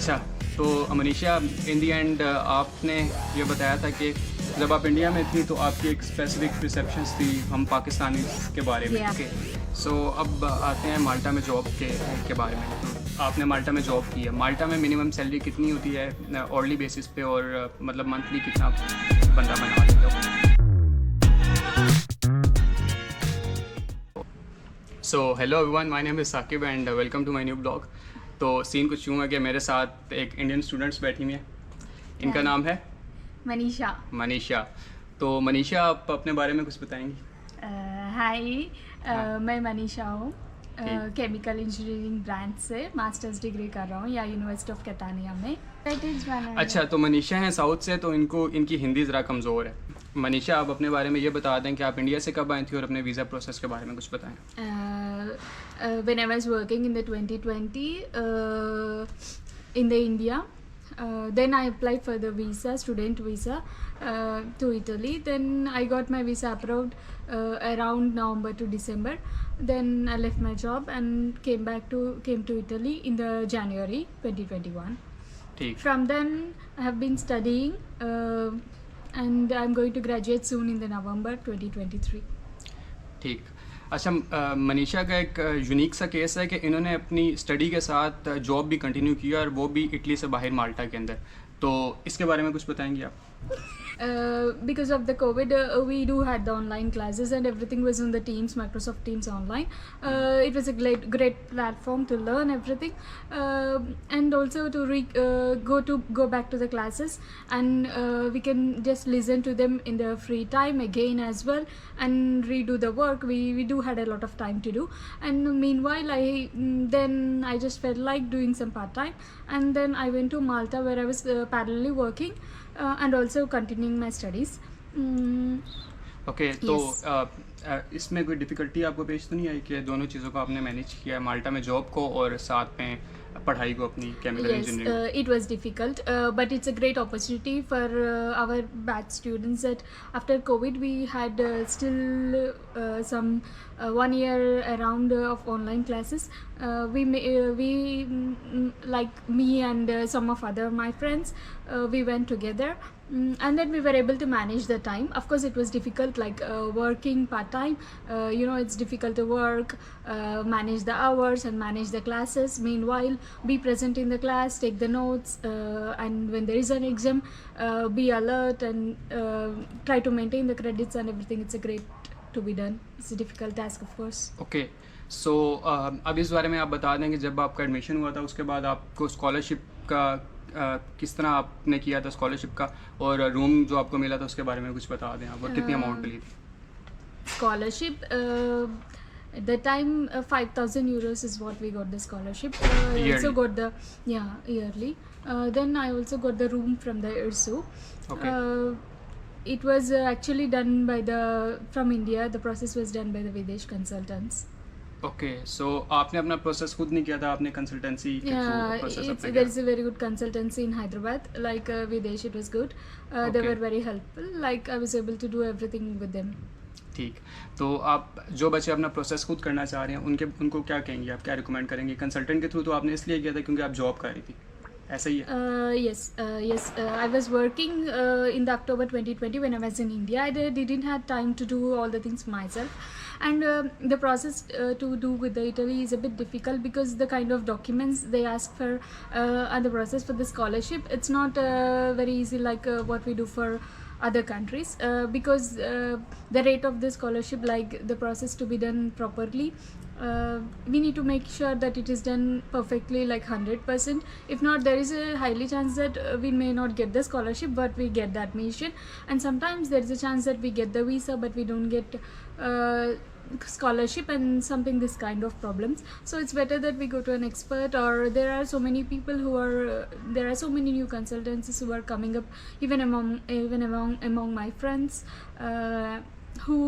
अच्छा, तो मनीषा इन दी एंड आपने ये बताया था कि जब आप इंडिया में थी तो आपकी एक स्पेसिफिक परसेप्शंस थी हम पाकिस्तानी के बारे में। Yeah. ओके, सो अब आते हैं माल्टा में जॉब के बारे में। तो आपने माल्टा में जॉब की है। माल्टा में मिनिमम सैलरी कितनी होती है ऑर्ली बेसिस पे, और मतलब मंथली कितना बंदा बना लेता हो? So hello everyone, my name is Saqib and welcome to my new blog. तो सीन कुछ यूँ है कि मेरे साथ एक इंडियन स्टूडेंट्स बैठी हुई हैं। इनका Yeah. नाम है मनीषा। मनीषा। तो मनीषा, आप अपने बारे में कुछ बताएंगी? हाय, हाँ। मैं मनीषा हूँ। ठीक। केमिकल इंजीनियरिंग ब्रांच से मास्टर्स डिग्री कर रहा हूँ या यूनिवर्सिटी ऑफ कैटानिया में। अच्छा, तो मनीषा हैं साउथ से, तो इनकी हिंदी ज़रा कमज़ोर है। मनीषा, आप अपने बारे में ये बता दें कि आप इंडिया से कब आई थी और अपने वीज़ा प्रोसेस के बारे में कुछ बताएं। When I was working in the 2020 in the India, then I applied for the visa, student visa, to Italy. Then I got my visa approved around November to December. Then I left my job and came to Italy in the January 2021. ठीक। From then I have been studying, and I'm going to graduate soon in the November 2023. ठीक। अच्छा, मनीषा का एक unique सा case है कि इन्होंने अपनी स्टडी के साथ जॉब भी कंटिन्यू किया, और वो भी इटली से बाहर माल्टा के अंदर। तो इसके बारे में कुछ बताएंगे आप? Because of the COVID, we do had the online classes and everything was on the Teams, Microsoft Teams online. It was a great platform to learn everything, and also to go back to the classes, and we can just listen to them in the free time again as well, and redo the work. We do had a lot of time to do, and meanwhile then I just felt like doing some part time, and then I went to Malta where I was parallelly working. And also continuing my studies. Okay, तो Yes. इसमें कोई difficulty आपको पेश तो नहीं आई कि दोनों चीज़ों को आपने मैनेज किया है, माल्टा में जॉब को और साथ में पढ़ाई को अपनी chemical Yes, engineering? it was difficult, but it's a great opportunity for our batch students that after COVID we had still some 1 year around of online classes. Like me and some of other my friends, we went together. And then we were able to manage the time. Of course it was difficult, like working part-time, it's difficult to work, manage the hours and manage the classes, meanwhile be present in the class, take the notes, and when there is an exam, be alert and try to maintain the credits and everything. It's a great to be done. It's a difficult task, of course. Okay, so अब इस बारे में आप बता दें कि जब आपका एडमिशन हुआ था उसके बाद आपको स्कॉलरशिप का किस तरह आपने किया था स्कॉलरशिप का, और रूम जो आपको मिला था उसके बारे में कुछ बता दें आप, और कितनी अमाउंट मिली थी? Scholarship, at the time, 5,000 euros is what we got the scholarship. I also got the yearly. Then I also got the room from the Urdu. Okay. It was actually done from India. The process was done by the Videsh consultants. Okay, so आपने अपना process खुद नहीं किया था, आपने consultancy के through process अपना There is किया? a very good consultancy in Hyderabad, like Videsh. It was good. They Okay. were very helpful. Like I was able to do everything with them. ठीक। तो आप जो बच्चे अपना प्रोसेस खुद करना चाह रहे हैं उनको क्या कहेंगे, आप क्या रिकमेंड करेंगे? कंसल्टेंट के थ्रू तो आपने इसलिए किया था क्योंकि आप जॉब कर रही थी, ऐसा ही है? Yes. I was working in the October 2020 when I was in India. I didn't have time to do all the things myself, and the process to do with the Italy is a bit difficult because the kind of documents they ask for, and the process for the scholarship, it's not very easy like what we do for other countries, because the rate of the scholarship, like the process to be done properly, we need to make sure that it is done perfectly, like 100%. If not, there is a highly chance that we may not get the scholarship, but we get the admission, and sometimes there is a chance that we get the visa but we don't get scholarship, and something this kind of problems. So it's better that we go to an expert, or there are so many people there are so many new consultants who are coming up, even among my friends, who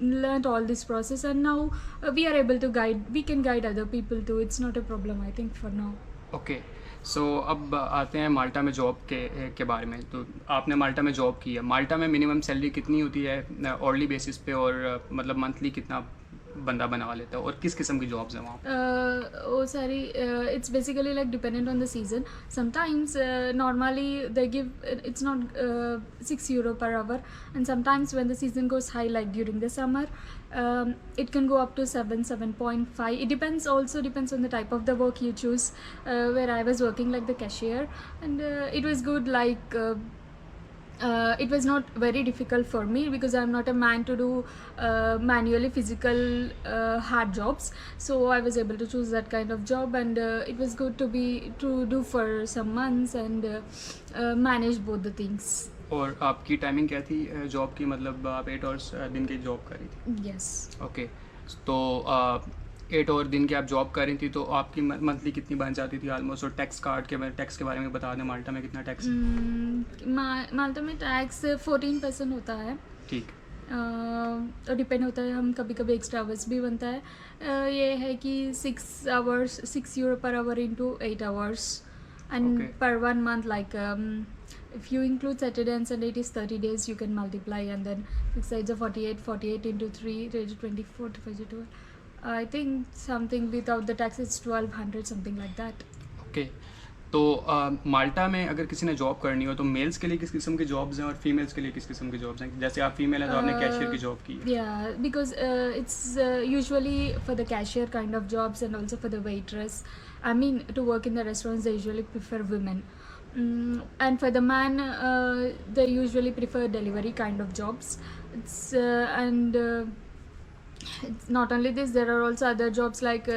learned all this process, and now we can guide other people too. It's not a problem, I think, for now. Okay, so अब आते हैं माल्टा में job के बारे में। तो आपने माल्टा में जॉब की है। माल्टा में मिनिमम सैलरी कितनी होती है ऑर्ली बेसिस पे, और मतलब मंथली कितना बंदा बना लेता है, और किस किस्म की जॉब्स हैं वहाँ पे? वो सारी it's basically like dependent on the season. Sometimes normally they give it's not €6 per hour, and sometimes when the season goes high like during the summer, it can go up to 7.5. It depends on the type of the work you choose. Where I was working like the cashier, and it was good, like it was not very difficult for me because I'm not a man to do manually physical hard jobs, so I was able to choose that kind of job, and it was good to do for some months and manage both the things. और आपकी timing क्या थी job की, मतलब आप 8 hours दिन की job कर रही थी? Yes. ओके, तो 8 और दिन की आप जॉब कर रही थी, तो आपकी मंथली कितनी बन जाती थी ऑलमोस्ट? और टैक्स के बारे में बता दें, माल्टा में कितना टैक्स है? माल्टा में टैक्स 14% होता है। ठीक। और डिपेंड होता है, हम कभी कभी एक्स्ट्रा आवर्स भी बनता है। ये है कि €6 per hour into 8 hours, and Okay. per 1 month, like if you include Saturday and Sunday, it is 30 days. You can multiply, and then 6 sides of 48 into 3, 24 to 52. I think something without the tax it's 1200, something like that. Okay, तो माल्टा में अगर किसी ने job करनी हो तो mails के लिए किस किस्म की जॉब्स हैं और फीमेल्स के लिए किस किस्म की जॉब्स हैं? जैसे आप फीमेल हैं तो आपने कैशियर की जॉब की है। Yeah, because it's usually for the cashier kind of jobs, and also for the waitress. I mean, to work in the restaurants, they usually prefer women. And for the man, they usually prefer delivery kind of jobs. It's not only this, there are also other jobs like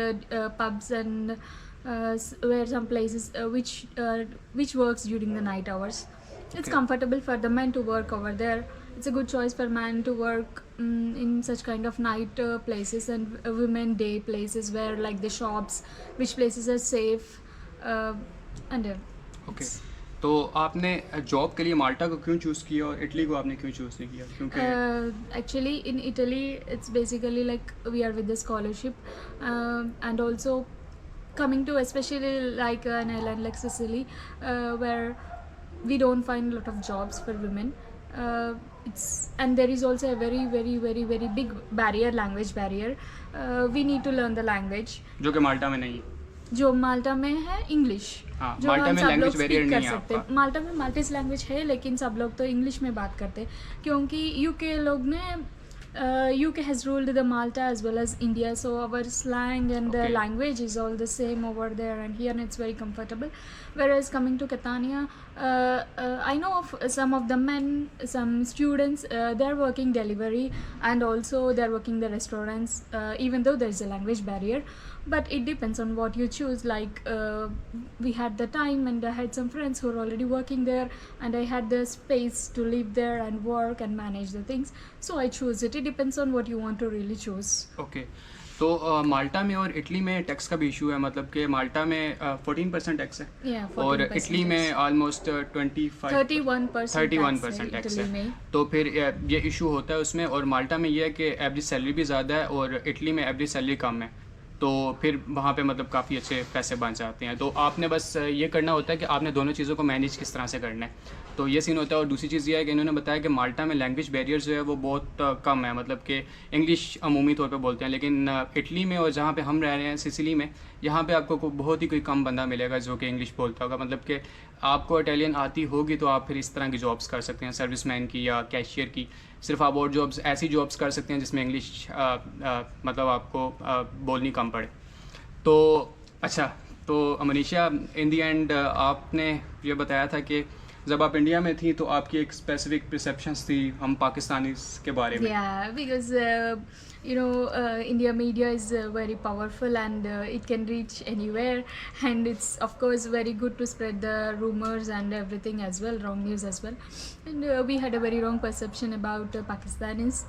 pubs and where some places which works during the night hours. It's Okay. comfortable for the men to work over there. It's a good choice for men to work in such kind of night places, and women day places where like the shops, which places are safe, and okay, तो आपने job के लिए माल्टा को क्यों choose किया और Italy को आपने क्यों चूज़ नहीं किया? क्योंकि actually in Italy it's basically like we are with the scholarship, and also coming to especially like an island like Sicily, where we don't find a lot of jobs for women. And there is also a very very very very big language barrier. We need to learn the language, जो कि माल्टा में नहीं है। जो माल्टा में है English. हाँ, जो माल्टा हम में सब लैंग्वेज लोग बैरियर speak नहीं कर है सकते। आपका। माल्टा में माल्टीज लैंग्वेज है, लेकिन सब लोग तो इंग्लिश में बात करते, क्योंकि यूके लोग ने UK has ruled the Malta as well as India, so our slang and the Okay. language is all the same over there, and here it's very comfortable. Whereas coming to Catania, I know of some of the men, some students, they're working delivery, and also they're working the restaurants, even though there's a language barrier. But it depends on what you choose. Like we had the time, and I had some friends who were already working there, and I had the space to live there and work and manage the things, so I chose it. It depends on what you want to really choose. Okay, तो माल्टा में और Italy में tax का भी issue है, मतलब कि माल्टा में 14% टैक्स है, Yeah, 14% और इटली में tax. ऑलमोस्ट 25 31% 31% tax टैक्स है है। इटली में। तो फिर ये इशू होता है उसमें, और माल्टा में ये है कि एवरेज सैलरी भी ज़्यादा है और इटली में एवरेज सैलरी कम है, तो फिर वहाँ पे मतलब काफ़ी अच्छे पैसे बन जाते हैं। तो आपने बस ये करना होता है कि आपने दोनों चीज़ों को मैनेज किस तरह से करना है, तो ये सीन होता है। और दूसरी चीज़ ये है कि इन्होंने बताया कि माल्टा में लैंग्वेज बैरियर जो है वो बहुत कम है, मतलब कि इंग्लिश अमूमी तौर पे बोलते हैं, लेकिन इटली में और जहाँ पे हम रह रहे हैं सिसिली में, यहाँ पे आपको बहुत ही कोई कम बंदा मिलेगा जो कि इंग्लिश बोलता होगा। मतलब कि आपको इटालियन आती होगी तो आप फिर इस तरह की जॉब्स कर सकते हैं, सर्विसमैन की या कैशियर की। सिर्फ आप और जॉब्स ऐसी जॉब्स कर सकते हैं जिसमें इंग्लिश मतलब आपको बोलनी कम पड़े। तो अच्छा, तो मनीषा, इन दी एंड आपने ये बताया था कि जब आप इंडिया में थी तो आपकी एक स्पेसिफिक परसेप्शंस थी हम पाकिस्तानी के बारे में। Yeah, because India media is very powerful, and it can reach anywhere, and it's of course very good to spread the rumors and everything as well, wrong news as well. And we had a very wrong perception about Pakistanis.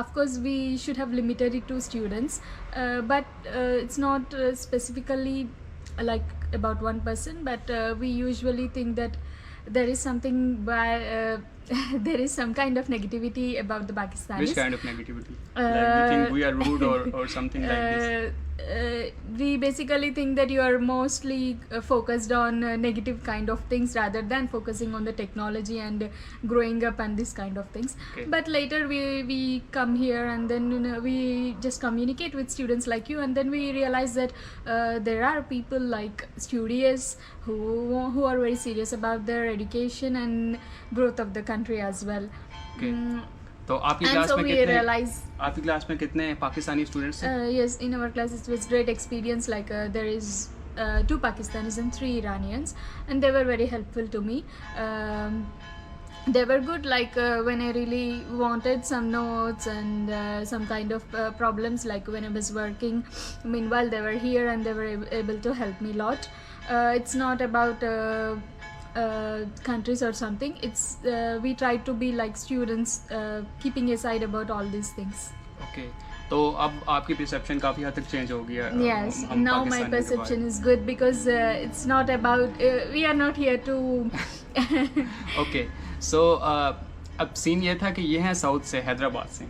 Of course we should have limited it to students, but it's not specifically like about one person, but we usually think that there is something there is some kind of negativity about the Pakistanis. Which kind of negativity? Like you think we are rude or something like this? we basically think that you are mostly focused on negative kind of things rather than focusing on the technology and growing up and this kind of things. Okay. But later we come here and then we just communicate with students like you, and then we realize that there are people like studious who are very serious about their education and growth of the country as well. Okay. तो आपकी And class so में we कितने realize आपकी class में कितने Pakistani students हैं? yes, in our class it was great experience. Like there is 2 Pakistanis and 3 Iranians, and they were very helpful to me. They were good, like when I really wanted some notes and some kind of problems, like when I was working. Meanwhile, they were here and they were able to help me a lot. It's not about countries or something. It's we try to be like students, keeping aside about all these things. Okay, तो अब आपकी perception काफ़ी हद तक change हो गया। Yes, हम now my पाकिस्तानियों के perception is good because it's not about we are not here to बारे में। ओके, सो अब सीन ये था कि ये हैं साउथ से, हैदराबाद से।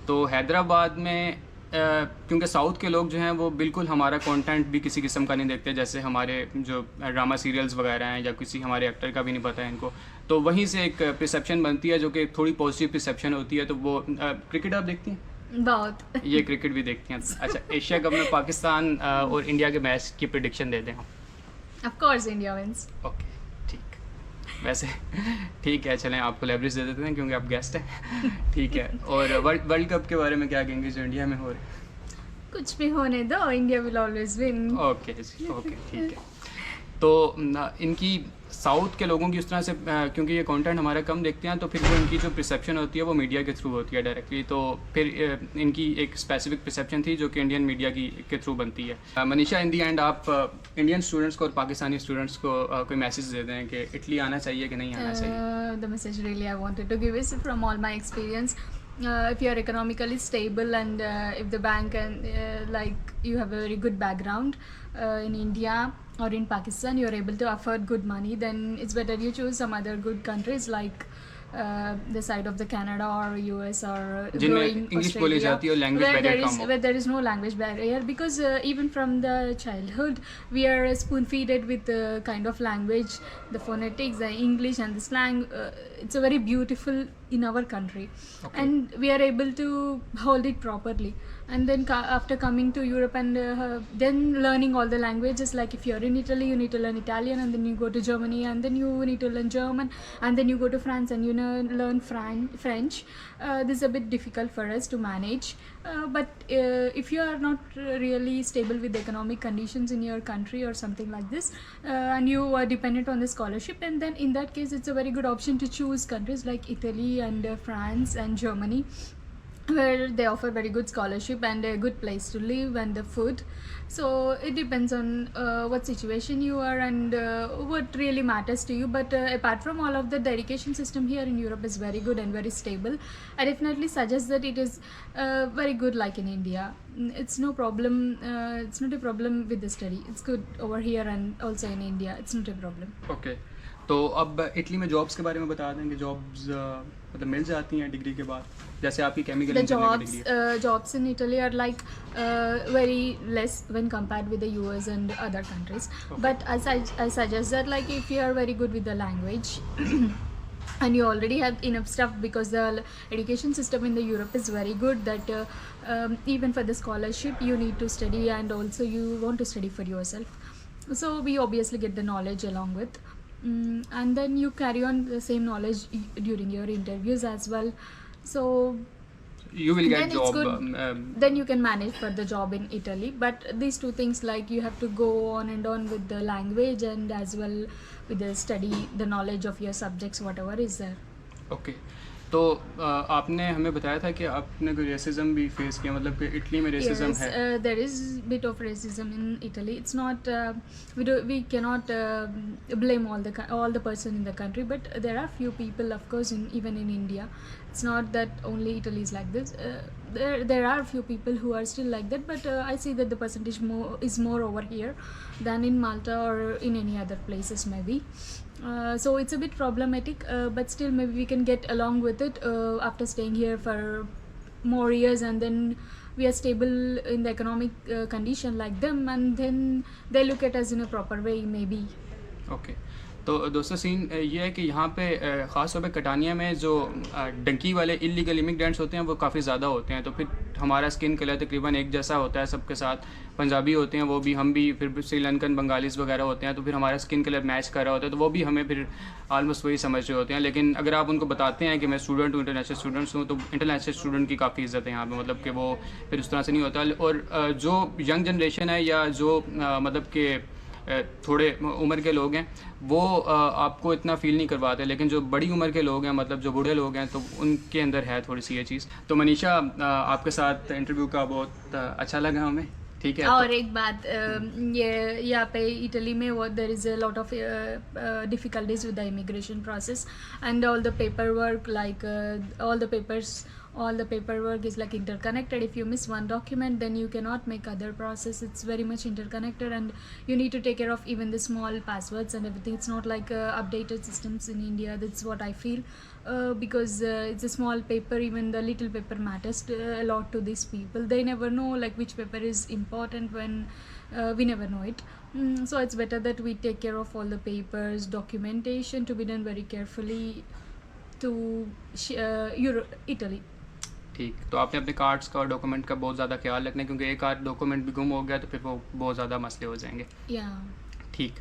तो हैदराबाद में क्योंकि साउथ के लोग जो हैं वो बिल्कुल हमारा कंटेंट भी किसी किस्म का नहीं देखते, जैसे हमारे जो ड्रामा सीरियल्स वगैरह हैं या किसी हमारे एक्टर का भी नहीं पता है इनको। तो वहीं से एक परसेप्शन बनती है जो कि थोड़ी पॉजिटिव परसेप्शन होती है। तो वो क्रिकेट आप देखती हैं? बहुत। ये क्रिकेट भी देखती हैं। अच्छा, एशिया कप में पाकिस्तान और इंडिया के मैच की प्रेडिक्शन दे दें आप। Of course, India wins. Okay, ठीक। वैसे ठीक है, चलें आपको लेवरेज दे देते हैं क्योंकि आप गेस्ट हैं। ठीक है, और वर्ल्ड कप के बारे में क्या कहेंगे जो इंडिया में हो रहे हैं? कुछ भी होने दो, India will always win. Okay जी, ओके, ठीक है। तो इनकी साउथ के लोगों की उस तरह से क्योंकि ये कंटेंट हमारा कम देखते हैं, तो फिर वो इनकी जो परसेप्शन होती है वो मीडिया के थ्रू होती है डायरेक्टली। तो फिर इनकी एक स्पेसिफिक परसेप्शन थी जो कि इंडियन मीडिया के थ्रू बनती है। मनीषा, इन दी एंड आप इंडियन स्टूडेंट्स को और पाकिस्तानी स्टूडेंट्स को कोई मैसेज दे दें कि इटली आना चाहिए कि नहीं आना चाहिए? The message really I wanted to give is from all my experience. If you are economically stable and if the bank and like you have a very good background in India or in Pakistan, you are able to afford good money, then it's better you choose some other good countries like the side of the Canada or US or जिनमें English बोली जाती है और language barrier कम हो। where there is no language barrier, because even from the childhood we are spoon feeded with the kind of language, the phonetics, the English and the slang. It's a very beautiful in our country. Okay. And we are able to hold it properly. And then after coming to Europe and then learning all the languages, like if you're in Italy you need to learn Italian, and then you go to Germany and then you need to learn German, and then you go to France and you learn French. This is a bit difficult for us to manage, but if you are not really stable with the economic conditions in your country or something like this, and you are dependent on the scholarship, and then in that case it's a very good option to choose countries like Italy and France and Germany, where they offer very good scholarship and a good place to live and the food. So it depends on what situation you are and what really matters to you. But apart from all of that, the education system here in Europe is very good and very stable. I definitely suggest that it is very good like in India. It's no problem, it's not a problem with the study. It's good over here and also in India. It's not a problem. Okay, तो अब Italy में jobs के बारे में बता दें कि jobs मतलब मिल जाती हैं डिग्री के बाद, जैसे आपकी केमिकल The इंजीनियरिंग की degree. jobs in Italy are like very less when compared with the US and other countries. Okay. But I suggest that like if you are very good with the language and you already have enough stuff, because the education system in the Europe is very good, that even for the scholarship you need to study and also you want to study for yourself. So we obviously get the knowledge along with. And then you carry on the same knowledge during your interviews as well. So You will get then it's job. good. Then you can manage for the job in Italy. But these two things, like you have to go on and on with the language and as well with the study, the knowledge of your subjects, whatever is there. Okay, तो आपने हमें बताया था कि आपने कोई racism भी face किया, मतलब कि इटली में रेसिज्म Yes, है। there is bit of racism in Italy. It's not we cannot blame all the person in the country, but there are few people, of course, even in India. It's not that only Italy is like this. There are few people who are still like that, but I see that the percentage is more over here than in Malta or in any other places maybe. So it's a bit problematic, but still maybe we can get along with it after staying here for more years, and then we are stable in the economic condition like them, and then they look at us in a proper way maybe. Okay, तो दोस्तों scene ये है कि यहाँ पे ख़ास तौर पे कटानिया में जो डंकी वाले इलीगल इमिग्रेंट्स होते हैं वो काफ़ी ज़्यादा होते हैं, तो फिर हमारा स्किन कलर तकरीबन एक जैसा होता है सबके साथ। पंजाबी होते हैं वो भी, हम भी, फिर श्रीलंकन बंगालीज़ वगैरह होते हैं, तो फिर हमारा स्किन कलर मैच कर रहा होता है, तो वो भी हमें फिर आलमोस्ट वही समझ रहे होते हैं। लेकिन अगर आप उनको बताते हैं कि मैं स्टूडेंट हूँ, इंटरनेशनल स्टूडेंट्स हूँ, तो इंटरनेशनल स्टूडेंट की काफ़ी इज़्ज़त है यहाँ पे, मतलब कि वो फिर उस तरह से नहीं होता। और जो यंग जनरेशन है या जो मतलब कि थोड़े उम्र के लोग हैं वो आपको इतना फील नहीं करवाते, लेकिन जो बड़ी उम्र के लोग हैं, मतलब जो बूढ़े लोग हैं, तो उनके अंदर है थोड़ी सी ये चीज़। तो मनीषा, आपके साथ इंटरव्यू का बहुत अच्छा लगा हमें, ठीक है। और एक बात, ये यहाँ पे इटली में वो there is a lot of difficulties with the immigration process and all the paperwork is like interconnected. If you miss one document, then you cannot make other process. It's very much interconnected, and you need to take care of even the small passwords and everything. It's not like updated systems in India. That's what I feel, because it's a small paper. Even the little paper matters a lot to these people. They never know like which paper is important when we never know it. So it's better that we take care of all the papers, documentation to be done very carefully to Italy. ठीक, तो आपने अपने cards का और document का बहुत ज़्यादा ख्याल रखना है, क्योंकि एक कार्ड डॉक्यूमेंट भी गुम हो गया तो फिर वो बहुत ज़्यादा मसले हो जाएंगे। ठीक,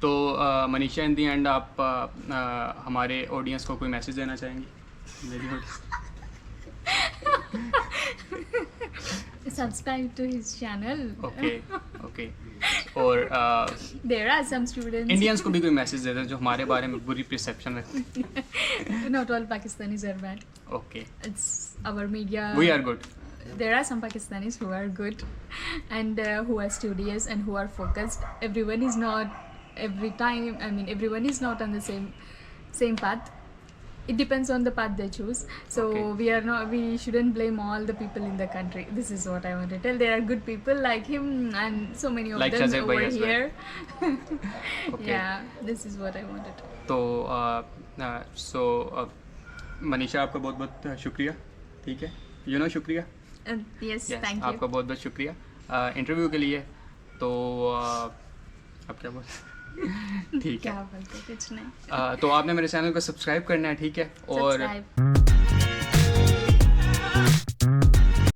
तो मनीषा, इन दी एंड आप हमारे ऑडियंस को कोई मैसेज देना चाहेंगी? मेरी audience Subscribe to his channel. Okay. और There are some students. Indians को भी कोई मैसेज दे दें जो हमारे बारे में बुरी परसेप्शन रखते हैं। Not all Pakistanis are bad. Okay, It's our media. We are good. There are some Pakistanis who are good and who are studious and who are focused. Everyone is not everyone is not on the same path. It depends on the path they choose. So Okay. we shouldn't blame all the people in the country. This is what I want to tell. There are good people like him and so many of Like them Shazib bhai over as well. here. Okay. Yeah, this is what I wanted. तो मनीषा, आपका बहुत बहुत शुक्रिया, ठीक है, शुक्रिया। Yes, Yes, thank you. आपका बहुत बहुत शुक्रिया इंटरव्यू के लिए। तो आप क्या बोल ठीक है, क्या बोलते, कुछ नहीं। तो आपने मेरे चैनल को सब्सक्राइब करना है, ठीक है, और Subscribe.